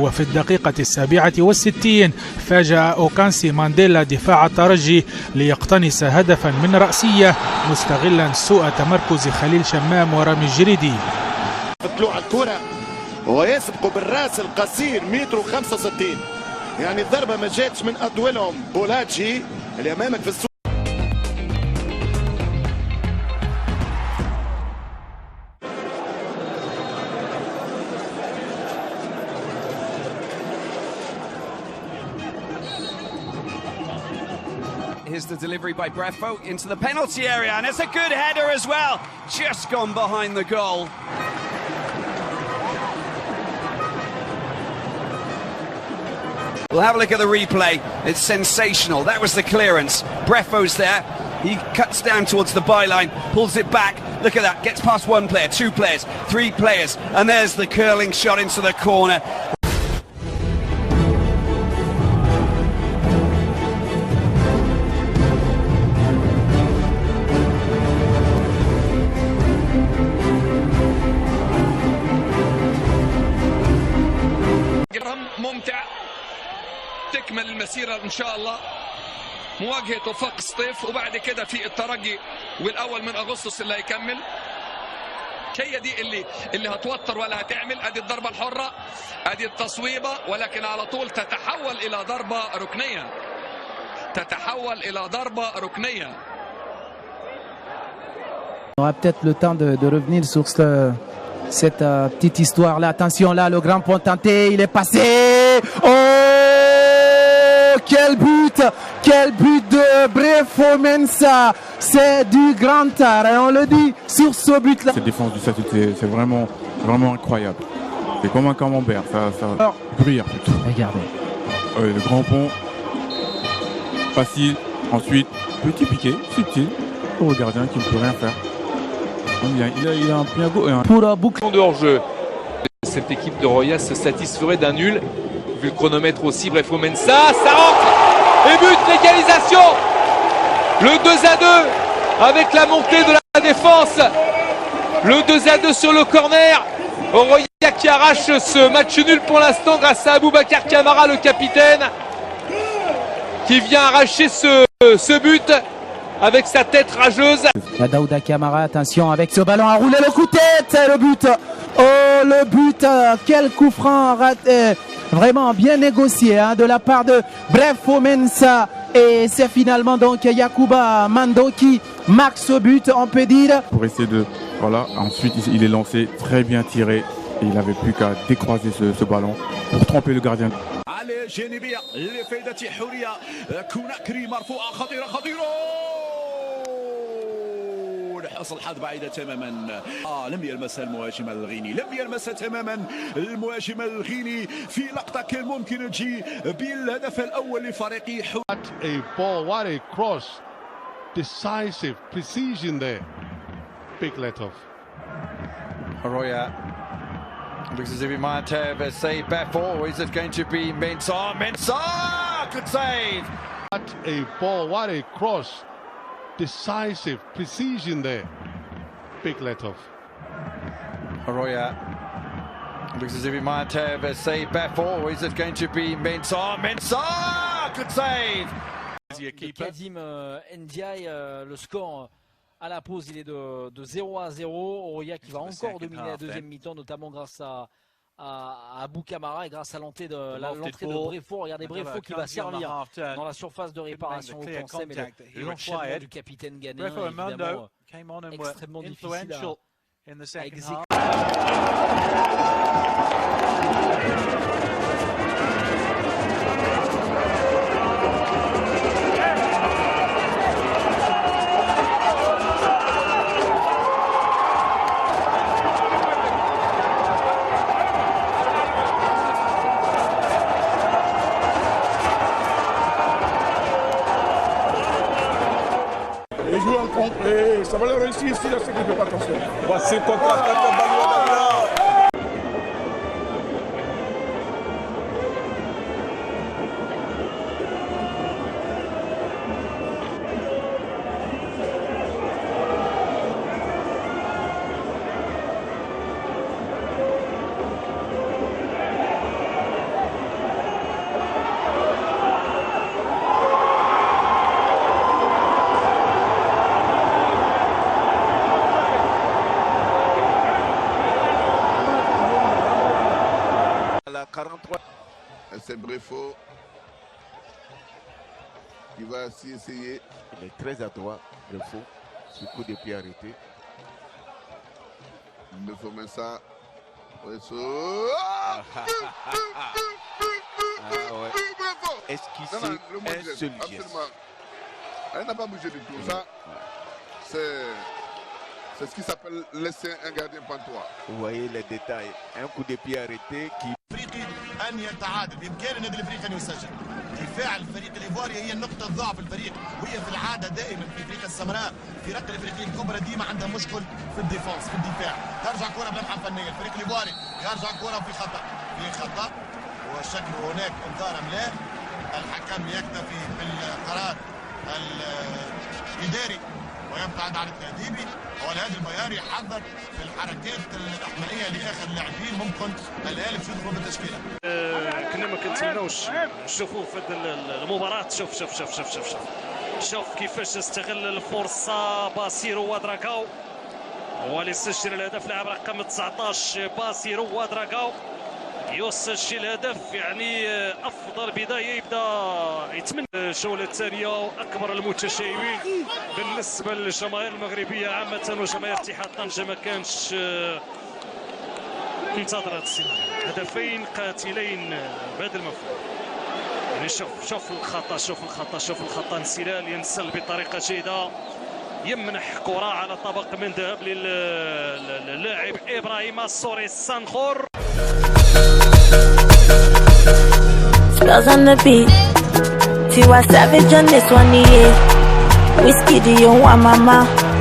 وفي الدقيقة 67 فاجأ أوكانسي مانديلا دفاع الترجي ليقتنص هدفا من رأسية مستغلا سوء تمركز خليل شمام ورامي الجريدي. طلوع الكرة ويسبق بالراس القصير 1.65 متر، يعني الضربة ما جاتش من أطولهم. بولاجي اللي أمامك في السوق. Here's the delivery by Breffo into the penalty area, and it's a good header as well. Just gone behind the goal. We'll have a look at the replay. It's sensational. That was the clearance. Breffo's there. He cuts down towards the byline, pulls it back. Look at that. Gets past one player, two players, three players. And there's the curling shot into the corner. ممتع، تكمل المسيرة إن شاء الله. مواجهة وفاق سطيف وبعد كده في الترجي، والأول من أغسطس اللي هيكمل. هي دي اللي هتوتر ولا هتعمل. ادي الضربة الحرة، ادي التصويبة، ولكن على طول تتحول إلى ضربة ركنية. تتحول إلى ضربة ركنية. On aura peut-être le temps de revenir sur cette petite histoire là. Attention là, le grand point tenté, il est passé. Oh, quel but de Brefo Mensah. C'est du grand art et on le dit sur ce but là. Cette défense du Stade, c'est vraiment incroyable. C'est comme un camembert, ça brille plutôt. Regardez. Le grand pont, facile. Ensuite, petit piqué, subtil pour le gardien qui ne peut rien faire. Il a un piago et un... Pour boucle de hors-jeu. Cette équipe de Royas se satisferait d'un nul. Vu le chronomètre aussi, Brefo Mensah, ça rentre. Et but, l'égalisation. Le 2-2 avec la montée de la défense. Le 2-2 sur le corner. Royas qui arrache ce match nul pour l'instant grâce à Aboubacar Kamara, le capitaine, qui vient arracher ce but avec sa tête rageuse. La Daouda Kamara, attention avec ce ballon à rouler, le coup de tête, le but. Oh, le but, quel coup franc raté, vraiment bien négocié de la part de Brefo Mensah. Et c'est finalement donc Yacouba Mando qui marque ce but, on peut dire. Pour essayer de... Voilà, ensuite il est lancé, très bien tiré. Et il n'avait plus qu'à décroiser ce ballon pour tromper le gardien. على جانبية لفائدة حورية كوناكري مرفوعة خطيرة حصل الحظ بعيدة تماما. لم يلمسها المهاجم الغيني، لم يلمسها تماما المهاجم الغيني في لقطة كان ممكن تجي بالهدف الأول لفريق A ball, what a cross, decisive precision there. Big let off. Arroyo looks as if he might have a save back for. Is it going to be Mensah? Mensah! Good save! A ball, what a cross. Decisive precision there. Big let off. Arroyo looks as if he might have a save back for. Is it going to be Mensah? Mensah! Good save! Kadim Ndiaye, le score à la pause, il est de 0-0. Oroya qui va encore dominer la deuxième mi-temps, notamment grâce à Abou Kamara et grâce à l'entrée de Brefo. Regardez Brefo qui va servir dans la surface de réparation au conseil, mais l'enchaînement du capitaine ghanéen évidemment extrêmement difficile à exécuter. Et ça va le réussir ici, là, c'est qu'il ne fait pas attention. Voici le contre-attaque. la 43. C'est Brefo qui va s'y essayer. Il est très adroit, Brefo, ce coup de pied arrêté. Brefo Mensah. Esquissé un seul geste. Elle n'a pas bougé du tout. Ça, c'est ce qui s'appelle laisser un gardien pantois. Vous voyez les détails. Un coup de pied arrêté qui... أن يتعادل بإمكان النادي الأفريقي أن يسجل. دفاع الفريق الإيفواري هي نقطة ضعف الفريق، وهي في العادة دائما في أفريقيا السمراء الفرق الأفريقية الكبرى ديما عندها مشكل في الديفونس في الدفاع. ترجع كرة بلمحة فنية، الفريق الإيفواري يرجع كرة في خطأ وشكله هناك انذار أم لا. الحكم يكتفي بالقرار الإداري ويبتعد عن التأديبي. والهادي البياري يحذر في الحركات الإحمائية لآخر اللاعبين ممكن الآلي باش يدخلوا بالتشكيلة. كنا ما كنتمناوش نشوفوه في هذه المباراة. شوف كيفاش استغل الفرصة باسيرو وادراكاو هو اللي سجل الهدف. لاعب رقم 19 باسيرو وادراكاو يسجل هدف، يعني افضل بدايه يبدا يتمنى الجوله الثانيه واكبر المتشائمين بالنسبه للجماهير المغربيه عامه وجماهير اتحاد طنجه ما كانش منتظره هذا السيناريو. هدفين قاتلين بهذا المفهوم. يعني شوف الخطا انسلال ينسل بطريقه جيده، يمنح كره على طبق من ذهب للاعب ابراهيم السوري السانخور. Spells on the beat. Tiwa Savage on this one, yeah. Whiskey, do you want mama?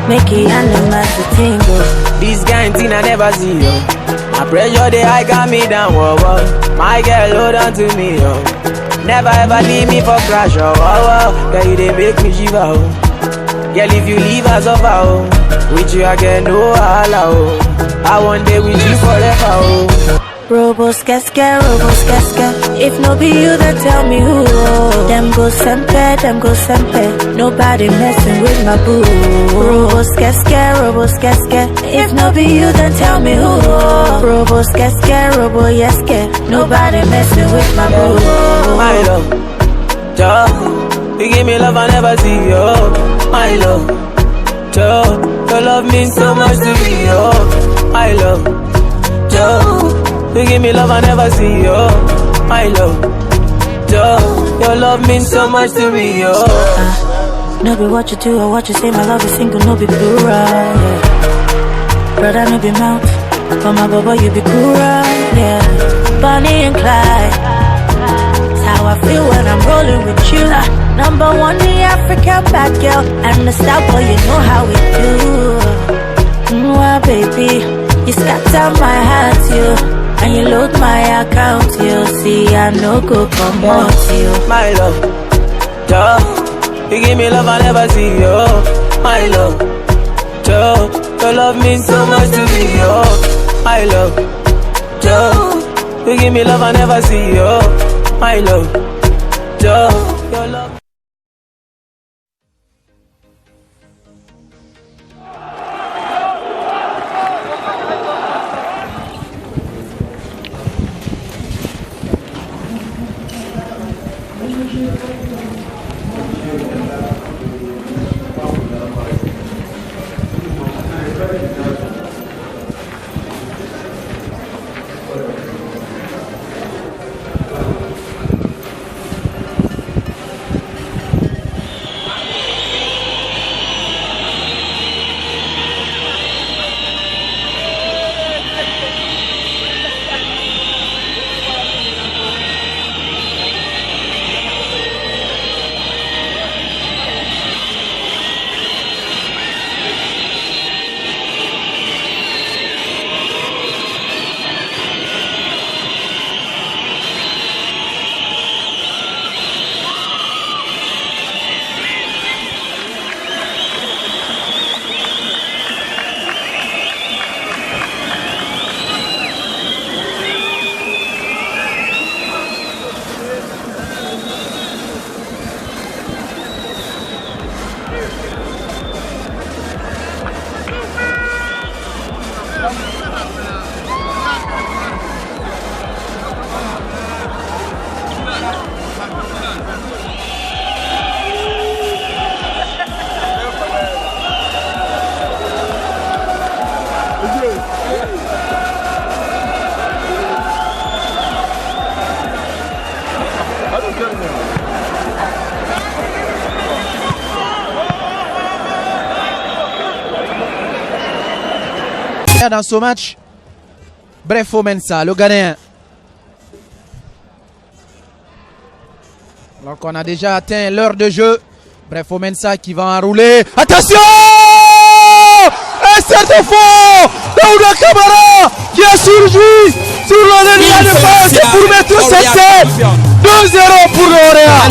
Make it animals to tingle. This kind thing I never see, yo. My pressure, they high got me down, whoa, whoa. My girl, hold on to me, yo. Never ever leave me for crash, oh, whoa, whoa. Girl, you they make me shiver, oh. Girl, if you leave us over, oh. With you, I get no holla, oh. I want day with you forever, oh. Robo skeske. If no be you, then tell me who. Them go sempe. Nobody messing with my boo. Robo skeske. If no be you, then tell me who. Robo yeske. Nobody messing with my boo. My love, Joe, you give me love I never see, yo. My love, Joe, your love means so much to me, yo. My love, Joe, you give me love I never see, yo. My love, Joe, your love means so much to me, yo. No be what you do or what you say, my love is single, no be plural, yeah. Brother, no be mount, but my baba, you be cool, yeah. Bonnie and Clyde, that's how I feel when I'm rolling with you. Number one, the African bad girl, and the star boy, you know how we do. Well, baby, you scatter my heart, you. And you load my account, you see I no go promote you. My love, Joe, you give me love I never see, yo. My love, Joe, your love means so much to me, yo. My love, Joe, you give me love I never see, yo. My love, Joe, your love. Dans ce match, Brefo Mensa, le Ghanéen. Alors qu'on a déjà atteint l'heure de jeu. Brefo Mensa qui va enrouler. Attention! Et c'est faux! Daouda Kamara qui a surgi sur la ligne de défense pour mettre cette 2-0 pour l'Orient.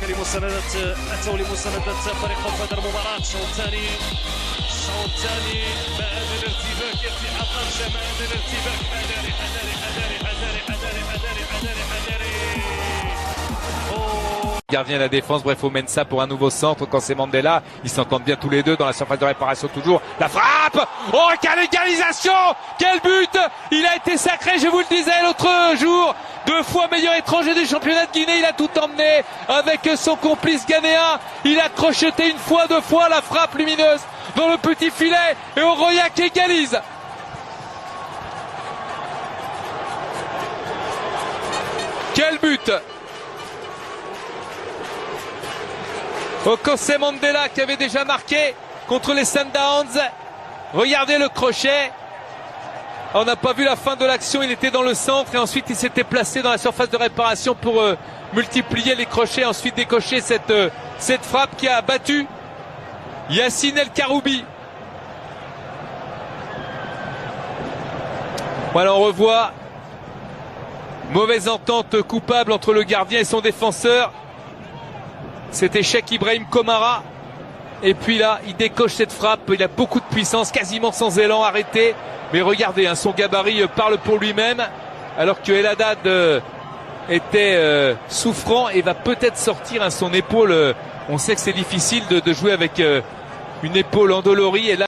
لمساندة أتوا لمساندة فريقهم في هذه المباراة. الشوط الثاني مع هذا الارتباك اتحاد طنجة مع هذا الارتباك. حذاري حذاري حذاري حذاري حذاري حذاري حذاري حذاري. Gardien de la défense, Brefo Mensa pour un nouveau centre quand c'est Mandela. Ils s'entendent bien tous les deux dans la surface de réparation toujours. La frappe! Oh, quelle égalisation! Quel but! Il a été sacré, je vous le disais l'autre jour. 2 fois meilleur étranger du championnat de Guinée. Il a tout emmené avec son complice ghanéen. Il a crocheté 1 fois, 2 fois la frappe lumineuse dans le petit filet. Et Oroya qui égalise. Quel but! Okose Mandela qui avait déjà marqué contre les Sundowns. Regardez le crochet. On n'a pas vu la fin de l'action, il était dans le centre et ensuite il s'était placé dans la surface de réparation pour multiplier les crochets, ensuite décocher cette frappe qui a battu Yassine El Karoubi. Voilà, on revoit mauvaise entente coupable entre le gardien et son défenseur. C'était Cheikh Ibrahim Komara. Et puis là, il décoche cette frappe. Il a beaucoup de puissance, quasiment sans élan, arrêté. Mais regardez, hein, son gabarit parle pour lui-même. Alors que El Haddad était souffrant et va peut-être sortir son épaule On sait que c'est difficile de jouer avec une épaule endolorie et là